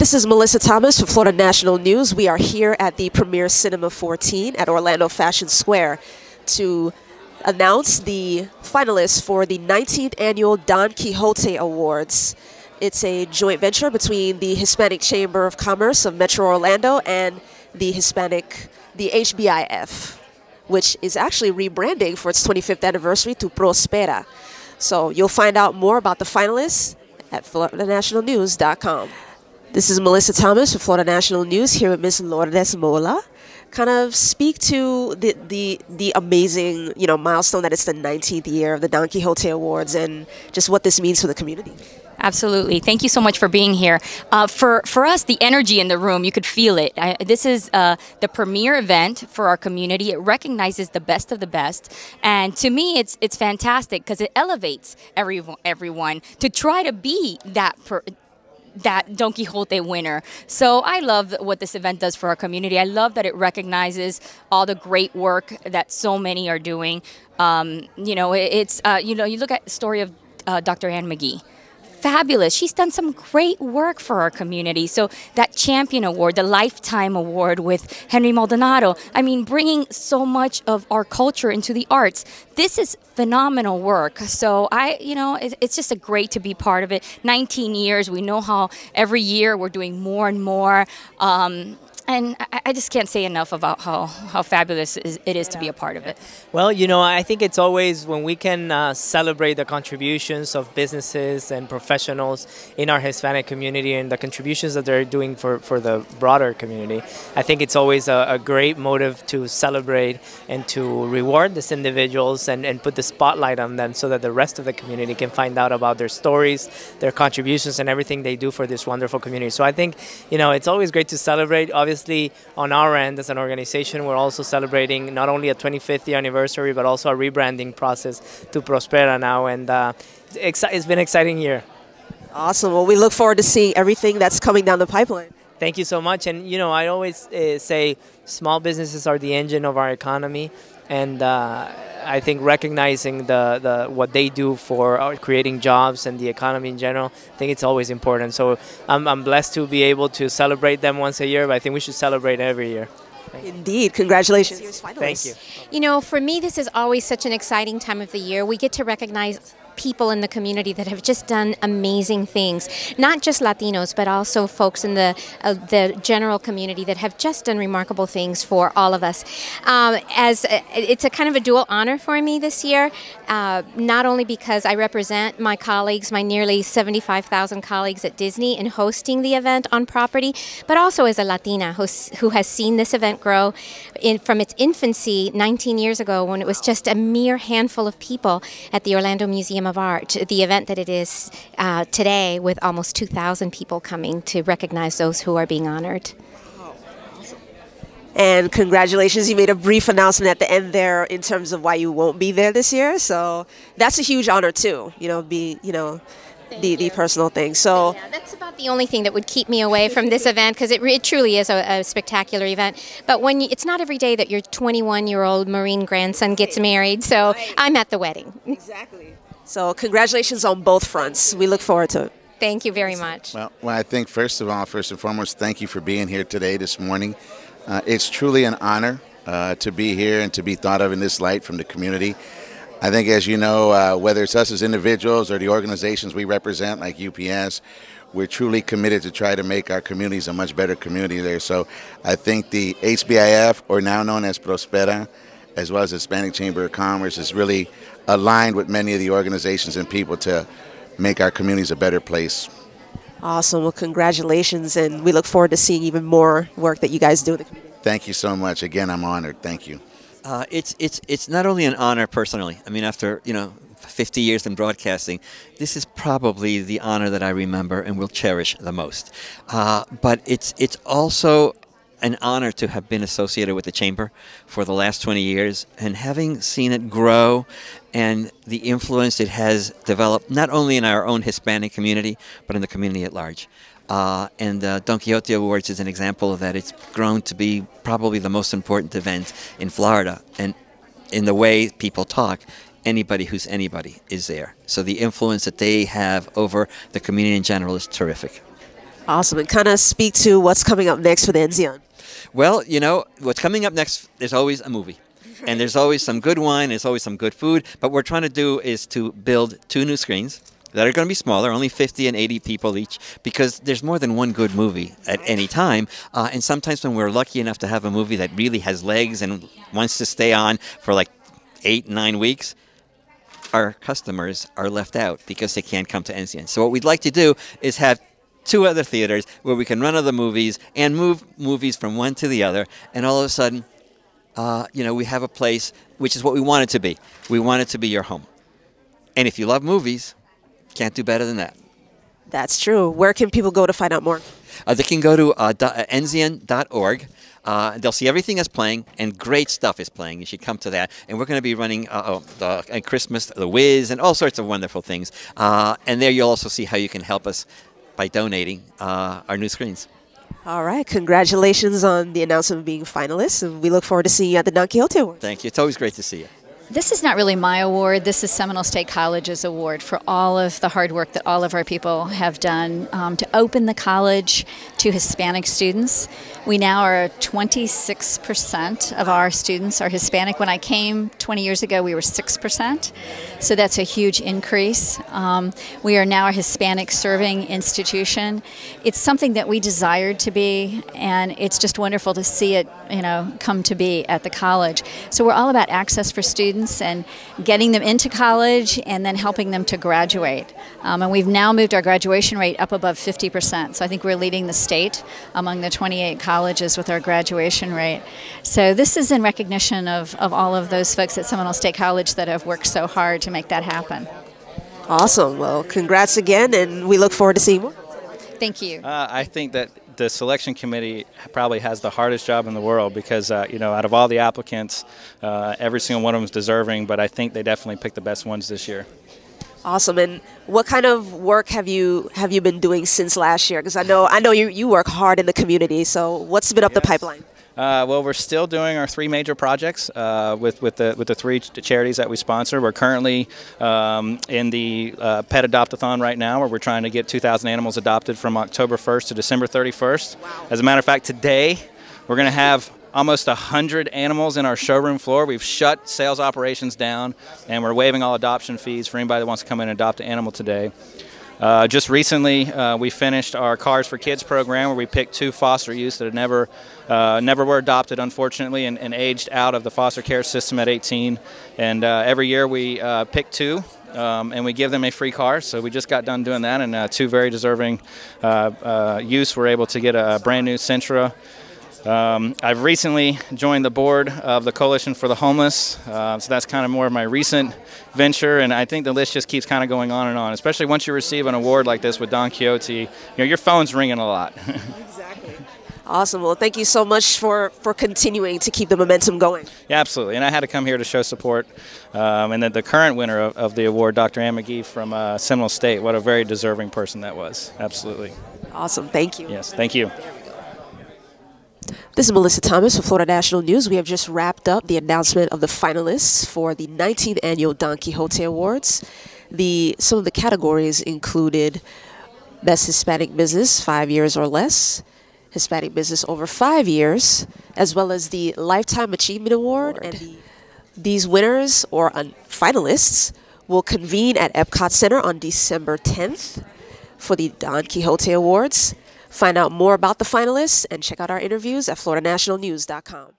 This is Melissa Thomas for Florida National News. We are here at the Premier Cinema 14 at Orlando Fashion Square to announce the finalists for the 19th Annual Don Quixote Awards. It's a joint venture between the Hispanic Chamber of Commerce of Metro Orlando and the HBIF, which is actually rebranding for its 25th anniversary to Prospera. So you'll find out more about the finalists at FloridaNationalNews.com. This is Melissa Thomas for Florida National News here with Miss Lourdes Mola. Kind of speak to the amazing, milestone that it's the 19th year of the Don Quixote Awards and just what this means for the community. Absolutely. Thank you so much for being here. For us, the energy in the room, you could feel it. This is the premier event for our community. It recognizes the best of the best. And to me, it's fantastic because it elevates everyone to try to be that Don Quixote winner. So I love what this event does for our community. I love that it recognizes all the great work that so many are doing. You look at the story of Dr. Ann McGee. Fabulous. She's done some great work for our community. So that Champion Award, the Lifetime Award with Henry Maldonado, I mean, bringing so much of our culture into the arts. This is phenomenal work. So it's just great to be part of it. 19 years. We know how every year we're doing more and more. And I just can't say enough about how fabulous it is to be a part of it. Well, I think it's always when we can celebrate the contributions of businesses and professionals in our Hispanic community and the contributions that they're doing for the broader community. I think it's always a great motive to celebrate and to reward these individuals and put the spotlight on them so that the rest of the community can find out about their stories, their contributions, and everything they do for this wonderful community. So I think, it's always great to celebrate. Obviously, on our end as an organization, we're also celebrating not only a 25th year anniversary, but also a rebranding process to Prospera now. And it's been an exciting year. Awesome. Well, we look forward to seeing everything that's coming down the pipeline. Thank you so much. And, I always say small businesses are the engine of our economy. And I think recognizing what they do for creating jobs and the economy in general, I think it's always important. So I'm blessed to be able to celebrate them once a year, but I think we should celebrate every year. Indeed. Congratulations. Thank you. For me, this is always such an exciting time of the year. We get to recognize people in the community that have just done amazing things, not just Latinos, but also folks in the general community that have just done remarkable things for all of us. It's a kind of a dual honor for me this year, not only because I represent my colleagues, my nearly 75,000 colleagues at Disney in hosting the event on property, but also as a Latina who has seen this event grow from its infancy 19 years ago when it was just a mere handful of people at the Orlando Museum of Art, the event that it is today with almost 2,000 people coming to recognize those who are being honored. Oh, awesome. And congratulations, you made a brief announcement at the end there in terms of why you won't be there this year. So that's a huge honor too, the personal thing. So yeah, that's about the only thing that would keep me away from this event because it truly is a spectacular event. But it's not every day that your 21-year-old Marine grandson gets married, so I'm at the wedding. Exactly. So congratulations on both fronts. We look forward to it. Thank you very much. Well, I think first and foremost, thank you for being here today, this morning. It's truly an honor to be here and to be thought of in this light from the community. I think, as you know, whether it's us as individuals or the organizations we represent, like UPS, we're truly committed to try to make our communities a much better community there. So I think the HBIF, or now known as Prospera, as well as the Hispanic Chamber of Commerce, is really aligned with many of the organizations and people to make our communities a better place. Awesome. Well, congratulations, and we look forward to seeing even more work that you guys do in the community. Thank you so much. Again, I'm honored. Thank you. It's not only an honor personally. I mean, after 50 years in broadcasting, this is probably the honor that I remember and will cherish the most. But it's also an honor to have been associated with the Chamber for the last 20 years and having seen it grow and the influence it has developed not only in our own Hispanic community, but in the community at large. And Don Quixote Awards is an example of that. It's grown to be probably the most important event in Florida. And in the way people talk, anybody who's anybody is there. So the influence that they have over the community in general is terrific. Awesome. And kind of speak to what's coming up next for the Enzian. Well, you know, what's coming up next, there's always a movie. And there's always some good wine, there's always some good food. But what we're trying to do is to build 2 new screens that are going to be smaller, only 50 and 80 people each, because there's more than one good movie at any time. And sometimes when we're lucky enough to have a movie that really has legs and wants to stay on for like 8, 9 weeks, our customers are left out because they can't come to Enzian. So what we'd like to do is have 2 other theaters where we can run other movies and move movies from one to the other, and all of a sudden, you know, we have a place which is what we want it to be. We want it to be your home. And if you love movies, can't do better than that. That's true. Where can people go to find out more? They can go to enzian.org. They'll see everything that's playing, and great stuff is playing. You should come to that. And we're going to be running at Christmas, The Wiz, and all sorts of wonderful things. And there you'll also see how you can help us by donating our new screens. All right. Congratulations on the announcement of being finalists, and we look forward to seeing you at the Don Quixote Awards. Thank you. It's always great to see you. This is not really my award. This is Seminole State College's award for all of the hard work that all of our people have done to open the college to Hispanic students. We now are 26% of our students are Hispanic. When I came 20 years ago, we were 6%. So that's a huge increase. We are now a Hispanic serving institution. It's something that we desired to be, and it's just wonderful to see it, you know, come to be at the college. So we're all about access for students and getting them into college and then helping them to graduate. And we've now moved our graduation rate up above 50%. So I think we're leading the state among the 28 colleges with our graduation rate. So this is in recognition of all of those folks at Seminole State College that have worked so hard to make that happen. Awesome. Well, congrats again, and we look forward to seeing more. Thank you. I think that the selection committee probably has the hardest job in the world because, you know, out of all the applicants, every single one of them is deserving, but I think they definitely picked the best ones this year. Awesome. And what kind of work have you been doing since last year? Because I know you work hard in the community. So what's been up the pipeline? Well, we're still doing our 3 major projects with the 3 charities that we sponsor. We're currently in the Pet Adopt-a-thon right now, where we're trying to get 2,000 animals adopted from October 1st to December 31st. Wow. As a matter of fact, today we're going to have almost 100 animals in our showroom floor. We've shut sales operations down, and we're waiving all adoption fees for anybody that wants to come in and adopt an animal today. Just recently, we finished our Cars for Kids program, where we picked 2 foster youths that had never were adopted, unfortunately, and aged out of the foster care system at 18. And every year we pick 2, and we give them a free car. So we just got done doing that, and 2 very deserving youths were able to get a brand new Sentra. I've recently joined the board of the Coalition for the Homeless, so that's kind of more of my recent venture, and I think the list just keeps kind of going on and on, especially once you receive an award like this with Don Quixote. You know, your phone's ringing a lot. Exactly. Awesome. Well, thank you so much for continuing to keep the momentum going. Yeah, absolutely, and I had to come here to show support. And then the current winner of the award, Dr. Ann McGee from Seminole State, what a very deserving person that was. Absolutely. Awesome. Thank you. Yes, thank you. This is Melissa Thomas for Florida National News. We have just wrapped up the announcement of the finalists for the 19th Annual Don Quixote Awards. Some of the categories included Best Hispanic Business, 5 years or less, Hispanic Business over 5 years, as well as the Lifetime Achievement Award. And these winners or finalists will convene at Epcot Center on December 10th for the Don Quixote Awards. Find out more about the finalists and check out our interviews at FloridaNationalNews.com.